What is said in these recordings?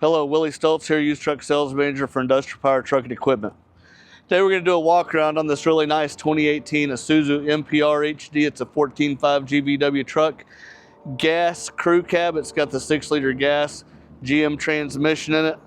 Hello, Willie Stoltz here, used truck sales manager for Industrial Power Truck and Equipment. Today we're going to do a walk around on this really nice 2018 Isuzu NPR HD. It's a 14.5 GVW truck, gas crew cab. It's got the 6-liter gas GM transmission in it.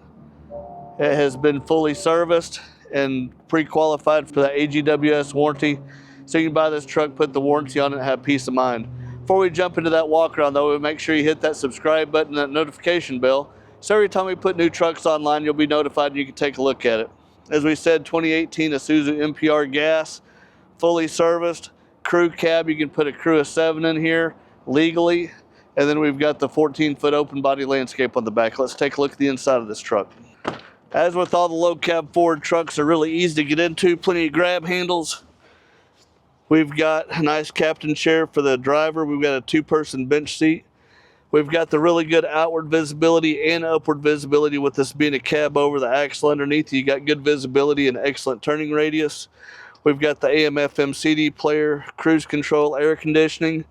It has been fully serviced and pre-qualified for the AGWS warranty. So you can buy this truck, put the warranty on it, and have peace of mind. Before we jump into that walk around though, make sure you hit that subscribe button and that notification bell. So every time we put new trucks online, you'll be notified and you can take a look at it. As we said, 2018 Isuzu NPR gas, fully serviced, crew cab. You can put a crew of 7 in here legally. And then we've got the 14-foot open body landscape on the back. Let's take a look at the inside of this truck. As with all the low cab Ford trucks, are really easy to get into, plenty of grab handles. We've got a nice captain chair for the driver. We've got a 2-person bench seat. We've got the really good outward visibility and upward visibility with this being a cab over the axle underneath. You got good visibility and excellent turning radius. We've got the AM/FM CD player, cruise control, air conditioning.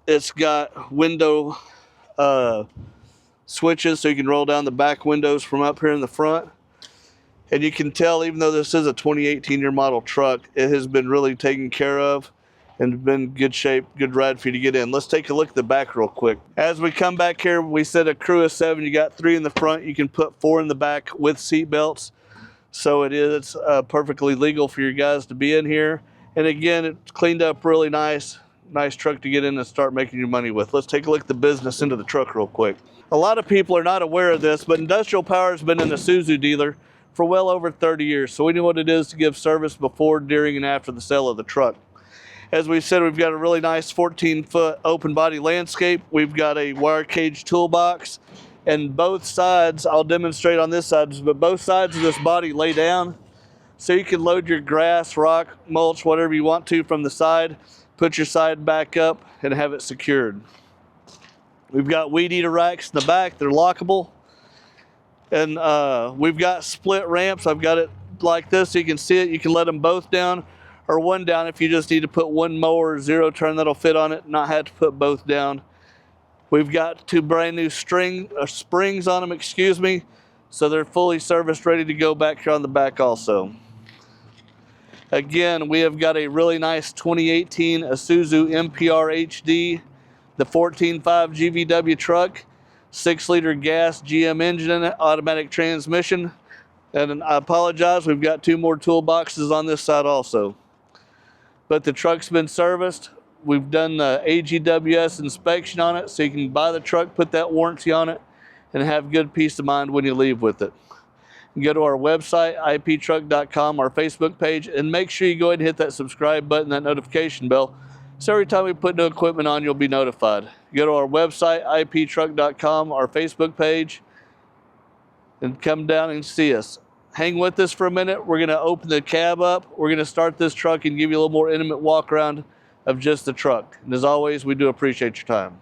It's got window switches so you can roll down the back windows from up here in the front. And you can tell, even though this is a 2018 year model truck, it has been really taken care of and been good shape, good ride for you to get in. Let's take a look at the back real quick. As we come back here, we said a crew of 7. You got 3 in the front. You can put 4 in the back with seat belts. So it is perfectly legal for your guys to be in here. And again, it's cleaned up really nice. Nice truck to get in and start making your money with. Let's take a look at the business into the truck real quick. A lot of people are not aware of this, but Industrial Power has been an Isuzu dealer for well over 30 years. So we know what it is to give service before, during, and after the sale of the truck. As we said, we've got a really nice 14-foot open body landscape. We've got a wire cage toolbox, and both sides, I'll demonstrate on this side, but both sides of this body lay down. So you can load your grass, rock, mulch, whatever you want to from the side, put your side back up and have it secured. We've got weed eater racks in the back, they're lockable. And we've got split ramps. I've got it like this so you can see it. You can let them both down or one down if you just need to put one mower or 0-turn that'll fit on it, not have to put both down. We've got 2 brand new springs on them, excuse me. So they're fully serviced, ready to go back here on the back also. Again, we have got a really nice 2018 Isuzu NPR HD, the 14.5 GVW truck, 6-liter gas GM engine in it, automatic transmission. And I apologize, we've got 2 more toolboxes on this side also. But the truck's been serviced. We've done the AGWS inspection on it, so you can buy the truck, put that warranty on it, and have good peace of mind when you leave with it. You can go to our website, iptruck.com, our Facebook page, and make sure you go ahead and hit that subscribe button, that notification bell, so every time we put new equipment on, you'll be notified. You go to our website, iptruck.com, our Facebook page, and come down and see us. Hang with us for a minute. We're going to open the cab up. We're going to start this truck and give you a little more intimate walk around of just the truck. And as always, we do appreciate your time.